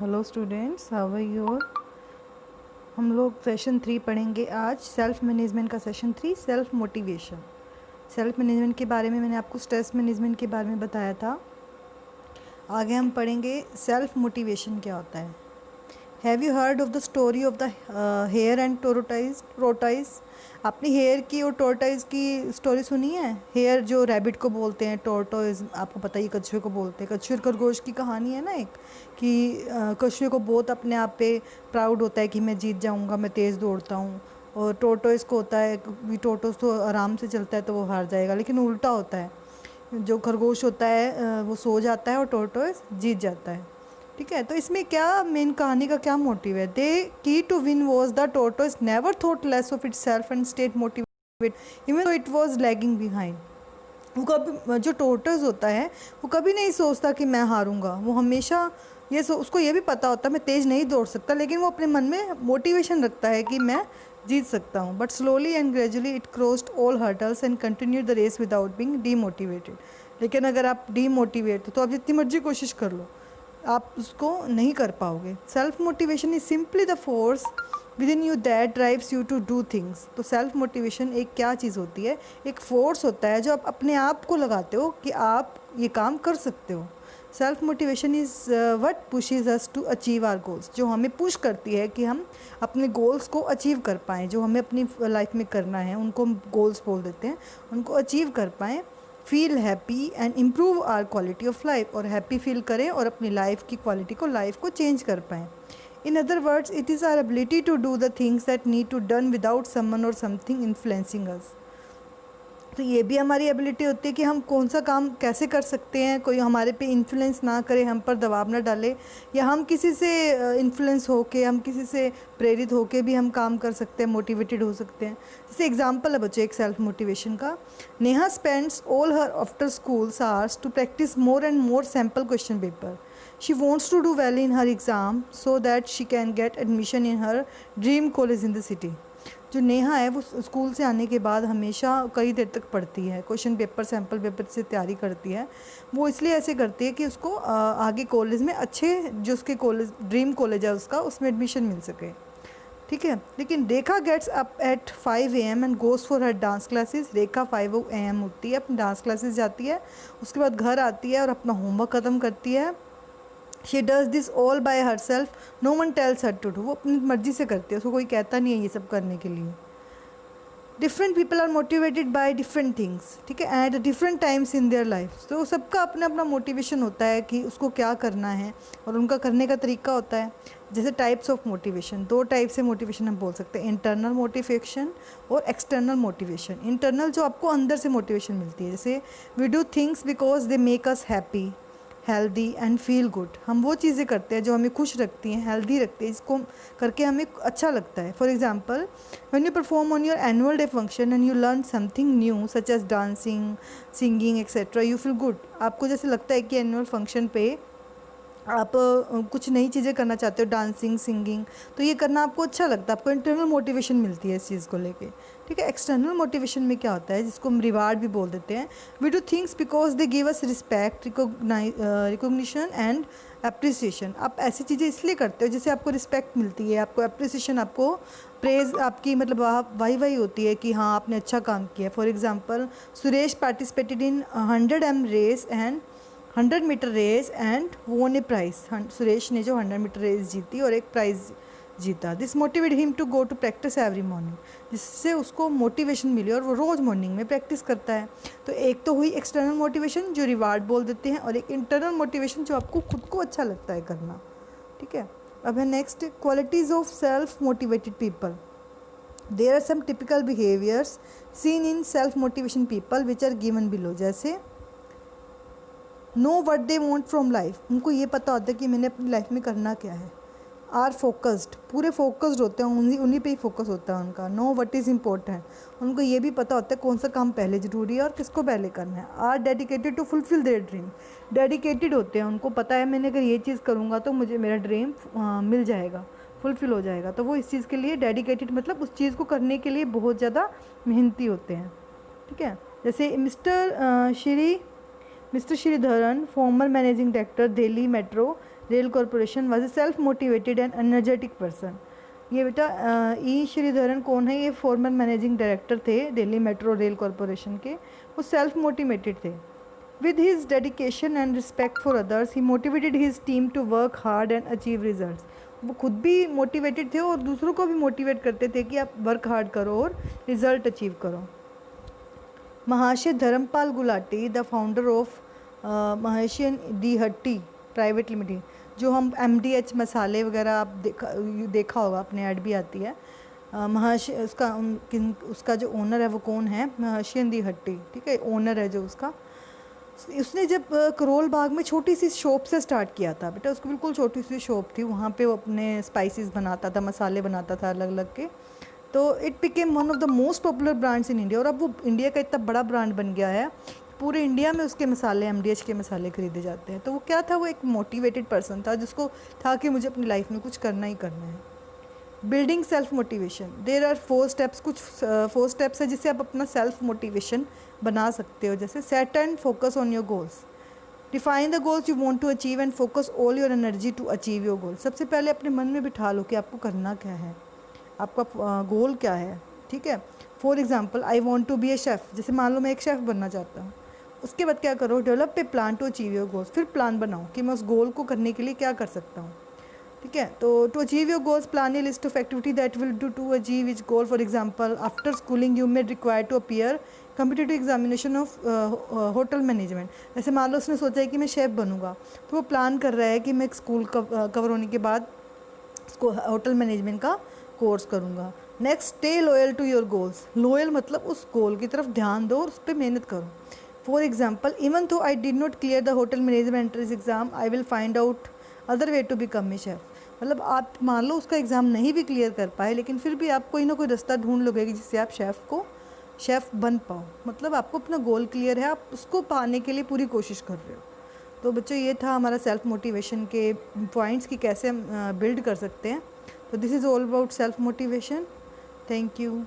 Hello students, how are you? हम लोग session 3 पढ़ेंगे आज। सेल्फ मैनेजमेंट का session 3, self motivation. Self management के बारे में मैंने आपको स्ट्रेस मैनेजमेंट के बारे में बताया था। आगे हम पढ़ेंगे सेल्फ मोटिवेशन क्या होता है। Have you heard of the story of the hare and tortoise? आपने हेयर की और टोरटाइज की स्टोरी सुनी है? हेयर जो रैबिट को बोलते हैं, टोरटाइज आपको पता ही कछुए को बोलते हैं। कछुए और खरगोश की कहानी है ना एक, कि कछुए को बहुत अपने आप पे प्राउड होता है कि मैं जीत जाऊंगा, मैं तेज़ दौड़ता हूँ। और टोरटाइज को होता है कि टोरटाइज तो आराम से चलता है तो वो हार जाएगा, लेकिन उल्टा होता है। जो खरगोश होता है वो सो जाता है और टोरटाइज जीत जाता है। ठीक है, तो इसमें क्या मेन कहानी का क्या मोटिव है? The key to win was the tortoise never thought less of itself and stayed motivate even though it was lagging behind. वो कभी, जो टोरटोइज होता है वो कभी नहीं सोचता कि मैं हारूंगा। वो हमेशा उसको ये भी पता होता है मैं तेज़ नहीं दौड़ सकता, लेकिन वो अपने मन में मोटिवेशन रखता है कि मैं जीत सकता हूँ। But slowly and gradually it crossed all hurdles and continue the race without being demotivated. लेकिन अगर आप डीमोटिवेट तो आप जितनी मर्जी कोशिश कर लो, आप उसको नहीं कर पाओगे। Self motivation is simply the force within you that drives you to do things. तो सेल्फ मोटिवेशन एक क्या चीज़ होती है? एक फोर्स होता है जो आप अपने आप को लगाते हो कि आप ये काम कर सकते हो। Self motivation is what pushes us to achieve our goals. जो हमें पुश करती है कि हम अपने गोल्स को अचीव कर पाएँ। जो हमें अपनी लाइफ में करना है उनको हम गोल्स बोल देते हैं, उनको अचीव कर पाएँ। Feel happy and improve our quality of life, और हैप्पी फील करें और अपनी लाइफ की क्वालिटी को, लाइफ को चेंज कर पाएँ। In other words, it is our ability to do the things that need to done without someone or something influencing us. तो ये भी हमारी एबिलिटी होती है कि हम कौन सा काम कैसे कर सकते हैं, कोई हमारे पे इन्फ्लुएंस ना करे, हम पर दबाव ना डाले, या हम किसी से इन्फ्लुएंस होके, हम किसी से प्रेरित होके भी हम काम कर सकते हैं, मोटिवेटेड हो सकते हैं। जैसे एग्जांपल है बच्चे एक सेल्फ मोटिवेशन का। Neha spends all her after school hours to practice more and more sample question paper. She wants to do well in her exam so that she can get admission in her dream college in the city. जो नेहा है वो school से आने के बाद हमेशा कई देर तक पढ़ती है, क्वेश्चन पेपर सैम्पल पेपर से तैयारी करती है। वो इसलिए ऐसे करती है कि उसको आगे कॉलेज में अच्छे, जो उसके कॉलेज ड्रीम कॉलेज है उसका, उसमें एडमिशन मिल सके। ठीक है, लेकिन Rekha gets up at 5 AM and goes for her dance classes. Rekha 5 AM उठती है, अपनी डांस क्लासेस जाती है, उसके बाद घर आती है और अपना होमवर्क ख़त्म करती है। She does this all by herself, no one tells her to do. वो अपनी मर्जी से करती है, उसको कोई कहता नहीं है ये सब करने के लिए। Different people are motivated by different things, ठीक है, at different times in their life. तो सबका अपना अपना मोटिवेशन होता है कि उसको क्या करना है, और उनका करने का तरीका होता है। जैसे टाइप्स ऑफ मोटिवेशन, दो टाइप से मोटिवेशन हम बोल सकते हैं, इंटरनल मोटिवेशन और एक्सटर्नल मोटिवेशन। इंटरनल जो आपको अंदर से मोटिवेशन मिलती है, जैसे we do things because they make us happy, healthy and feel good. हम वो चीज़ें करते हैं जो हमें खुश रखती हैं, हेल्दी रखती है, इसको करके हमें अच्छा लगता है। For example, when you perform on your annual day function and you learn something new such as dancing, singing etcetera, you feel good. आपको जैसे लगता है कि एनुअल फंक्शन पे आप कुछ नई चीज़ें करना चाहते हो, डांसिंग, सिंगिंग, तो ये करना आपको अच्छा लगता है, आपको इंटरनल मोटिवेशन मिलती है इस चीज़ को लेके। ठीक है, एक्सटर्नल मोटिवेशन में क्या होता है, जिसको हम रिवार्ड भी बोल देते हैं। We do things because they give us respect, recognition and appreciation. आप ऐसी चीज़ें इसलिए करते हो जिससे आपको रिस्पेक्ट मिलती है, आपको अप्रिसिएशन, आपको प्रेज, आपकी मतलब वाही होती है कि हाँ आपने अच्छा काम किया। For example, Suresh participated in 100 M race and 100 metre race and won a prize. Suresh ने जो 100 मीटर रेस जीती और एक प्राइज़ जीता। This motivate him to go to practice every morning, जिससे उसको मोटिवेशन मिली और वो रोज़ मॉर्निंग में प्रैक्टिस करता है। तो एक तो हुई एक्सटर्नल मोटिवेशन जो रिवार्ड बोल देते हैं, और एक इंटरनल मोटिवेशन जो आपको खुद को अच्छा लगता है करना। ठीक है, अब है next, qualities of self motivated people. There are some typical behaviours seen in self motivation people which are given below. जैसे know what they want from life, उनको ये पता होता है कि मैंने अपनी लाइफ में करना क्या है। आर फोकस्ड, पूरे फोकस्ड होते हैं, उन्हीं पे ही फोकस होता है उनका। नो वट इज़ इम्पोर्टेंट, उनको ये भी पता होता है कौन सा काम पहले ज़रूरी है और किसको पहले करना है। Are dedicated to fulfil their dream, dedicated होते हैं, उनको पता है मैंने अगर ये चीज़ करूँगा तो मुझे मेरा ड्रीम मिल जाएगा, फुलफिल हो जाएगा। तो वो इस चीज़ के लिए डेडिकेटेड, मतलब उस चीज़ को करने के लिए बहुत ज़्यादा मेहनती होते हैं। ठीक है, जैसे mister Sreedharan, farmer managing director Delhi metro, rail corporation was a self motivated and energetic person. ये बेटा ई श्रीधरन कौन है? ये फॉर्मर मैनेजिंग डायरेक्टर थे दिल्ली मेट्रो रेल कॉरपोरेशन के। वो सेल्फ मोटिवेटेड थे। With his dedication and respect for others he motivated his team to work hard and achieve results. वो खुद भी मोटिवेटेड थे और दूसरों को भी मोटिवेट करते थे कि आप वर्क हार्ड करो और रिजल्ट अचीव करो। Mahashay Dharampal Gulati, the founder of Mahashian Di Hatti private limited, जो हम MDH मसाले वगैरह आप देखा होगा, अपने ऐड भी आती है। महाशय उसका जो ओनर है वो कौन है? महाशयन दी हट्टी, ठीक है, ओनर है जो उसका। उसने जब करोल बाग में छोटी सी शॉप से स्टार्ट किया था बेटा, उसको बिल्कुल छोटी सी शॉप थी, वहाँ पे वो अपने स्पाइसेस बनाता था, मसाले बनाता था अलग अलग के। तो it became one of the most popular brands in India, और अब वो इंडिया का इतना बड़ा ब्रांड बन गया है, पूरे इंडिया में उसके मसाले, MDH के मसाले खरीदे जाते हैं। तो वो क्या था? वो एक मोटिवेटेड पर्सन था जिसको था कि मुझे अपनी लाइफ में कुछ करना ही करना है। Building self motivation, there are 4 steps, कुछ 4 स्टेप्स है जिससे आप अपना सेल्फ मोटिवेशन बना सकते हो। जैसे set and focus on your goals, define the goals you want to achieve and focus all your energy to achieve your goal. सबसे पहले अपने मन में बिठा लो कि आपको करना क्या है, आपका गोल क्या है, ठीक है। For example, I want to be a chef, जैसे मान लो मैं एक शेफ़ बनना चाहता हूँ। उसके बाद क्या करो? Develop a plan to achieve your goals, फिर प्लान बनाओ कि मैं उस गोल को करने के लिए क्या कर सकता हूँ, ठीक है। तो to achieve your goals plan a list of activity that will do to achieve each goal. For example, after schooling you may require to appear competitive examination of hotel management. जैसे मान लो उसने सोचा है कि मैं शेफ़ बनूंगा, तो वो प्लान कर रहा है कि मैं स्कूल कवर होने के बाद होटल मैनेजमेंट का कोर्स करूँगा। Next, stay loyal to your goals. Loyal मतलब उस गोल की तरफ ध्यान दो और उस पर मेहनत करो। For example, even though I did not clear the hotel management entrance exam, I will find out other way to become a chef. मतलब आप मान लो उसका एग्ज़ाम नहीं भी क्लियर कर पाए, लेकिन फिर भी आप कोई ना कोई रास्ता ढूंढ लोगे जिससे आप शेफ़ बन पाओ। मतलब आपको अपना गोल क्लियर है, आप उसको पाने के लिए पूरी कोशिश कर रहे हो। तो बच्चों, ये था हमारा सेल्फ मोटिवेशन के पॉइंट्स कि कैसे हम बिल्ड कर सकते हैं। तो this is all about self motivation. Thank you.